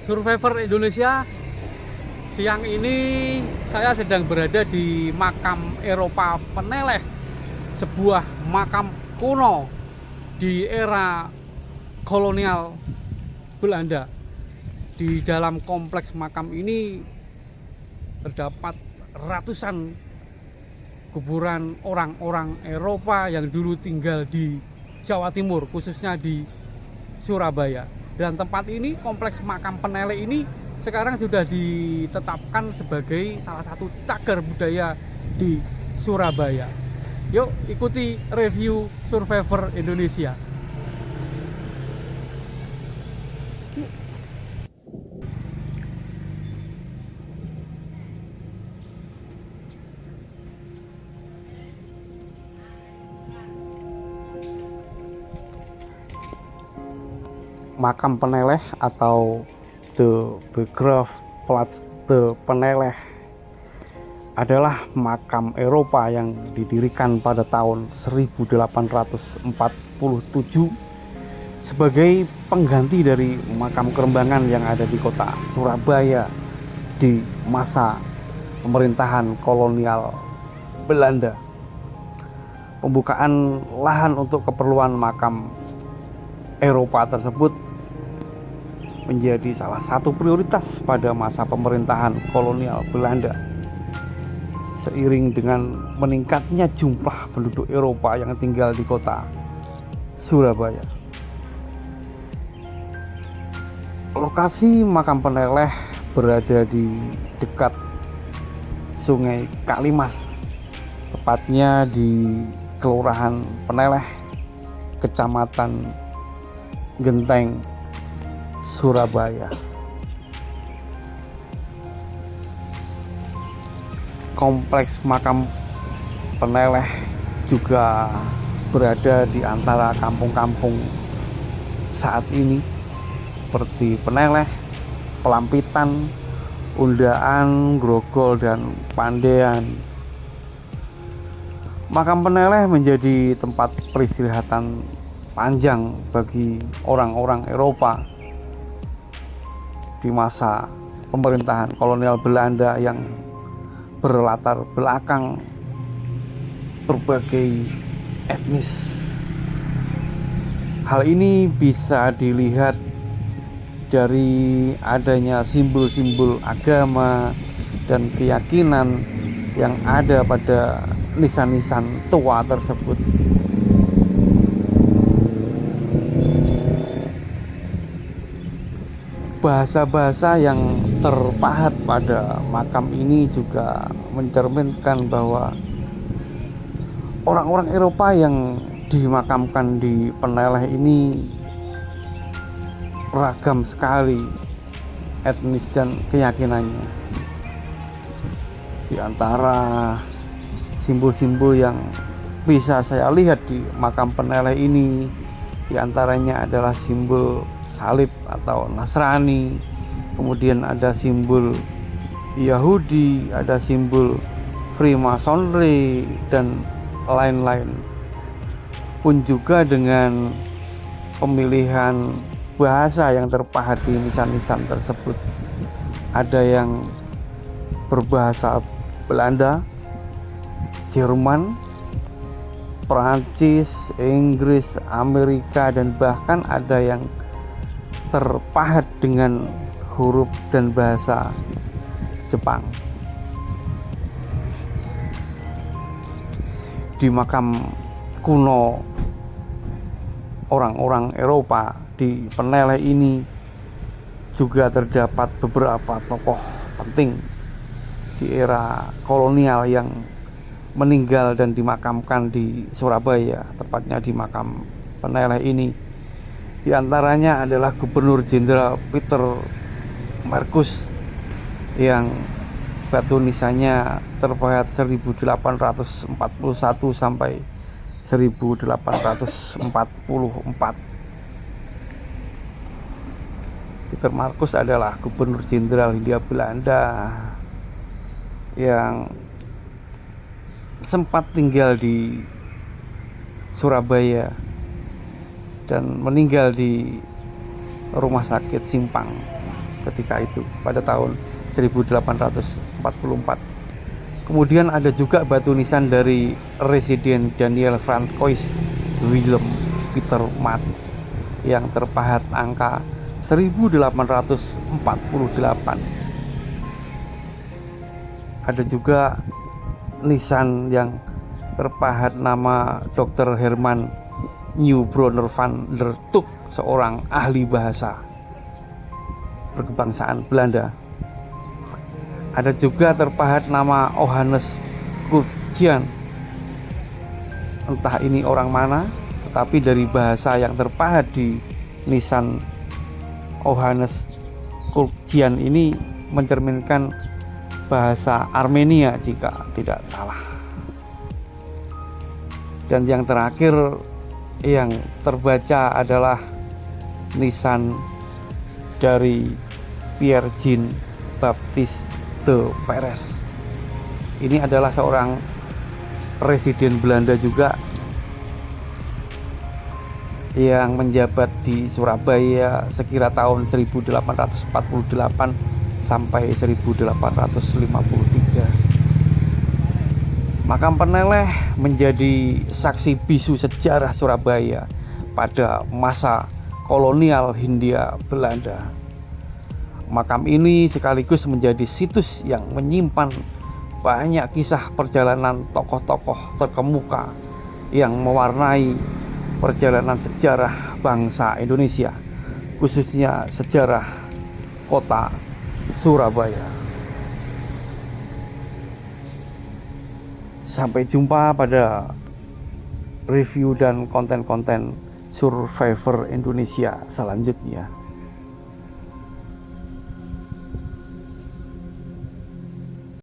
Survivor Indonesia. Siang ini saya sedang berada di makam Eropa Peneleh, sebuah makam kuno di era kolonial Belanda. Di dalam kompleks makam ini terdapat ratusan kuburan orang-orang Eropa yang dulu tinggal di Jawa Timur, khususnya di Surabaya. Dan tempat ini, kompleks makam Peneleh ini sekarang sudah ditetapkan sebagai salah satu cagar budaya di Surabaya. Yuk ikuti review Survivor Indonesia. Makam Peneleh atau The Begraafplaats de Peneleh adalah makam Eropa yang didirikan pada tahun 1847 sebagai pengganti dari makam Kerembangan yang ada di kota Surabaya di masa pemerintahan kolonial Belanda. Pembukaan lahan untuk keperluan makam Eropa tersebut menjadi salah satu prioritas pada masa pemerintahan kolonial Belanda. Seiring dengan meningkatnya jumlah penduduk Eropa yang tinggal di kota Surabaya. Lokasi makam Peneleh berada di dekat Sungai Kalimas, tepatnya di Kelurahan Peneleh, Kecamatan Genteng, Surabaya. Kompleks makam Peneleh juga berada di antara kampung-kampung saat ini seperti Peneleh, Pelampitan, Undaan, Grogol, dan Pandean. Makam Peneleh menjadi tempat peristirahatan panjang bagi orang-orang Eropa di masa pemerintahan kolonial Belanda yang berlatar belakang berbagai etnis. Hal ini bisa dilihat dari adanya simbol-simbol agama dan keyakinan yang ada pada nisan-nisan tua tersebut. Bahasa-bahasa yang terpahat pada makam ini juga mencerminkan bahwa orang-orang Eropa yang dimakamkan di Peneleh ini ragam sekali etnis dan keyakinannya. Di antara simbol-simbol yang bisa saya lihat di makam Peneleh ini, di antaranya adalah simbol salib atau Nasrani, kemudian ada simbol Yahudi, ada simbol Freemasonry, dan lain-lain. Pun juga dengan pemilihan bahasa yang terpahat di nisan-nisan tersebut. Ada yang berbahasa Belanda, Jerman, Perancis, Inggris, Amerika, dan bahkan ada yang terpahat dengan huruf dan bahasa Jepang. Di makam kuno orang-orang Eropa di Peneleh ini juga terdapat beberapa tokoh penting di era kolonial yang meninggal dan dimakamkan di Surabaya, tepatnya di makam Peneleh ini. Di antaranya adalah Gubernur Jenderal Pieter Marcus yang batu nisannya terpahat 1841 sampai 1844. Pieter Marcus adalah Gubernur Jenderal Hindia Belanda yang sempat tinggal di Surabaya dan meninggal di Rumah Sakit Simpang ketika itu pada tahun 1844. Kemudian ada juga batu nisan dari Residen Daniel Francois Willem Peter Mat yang terpahat angka 1848. Ada juga nisan yang terpahat nama Dr. Herman Nieuwbroner van der Tuk, seorang ahli bahasa berkebangsaan Belanda. Ada juga terpahat nama Johannes Curtian. Entah ini orang mana, tetapi dari bahasa yang terpahat di nisan Johannes Curtian ini mencerminkan bahasa Armenia jika tidak salah. Dan yang terakhir yang terbaca adalah nisan dari Pierre Jean Baptiste de Perez. Ini adalah seorang residen Belanda juga yang menjabat di Surabaya sekira tahun 1848 sampai 1853. Makam Peneleh menjadi saksi bisu sejarah Surabaya pada masa kolonial Hindia Belanda. Makam ini sekaligus menjadi situs yang menyimpan banyak kisah perjalanan tokoh-tokoh terkemuka yang mewarnai perjalanan sejarah bangsa Indonesia, khususnya sejarah kota Surabaya. Sampai jumpa pada review dan konten-konten Survivor Indonesia selanjutnya.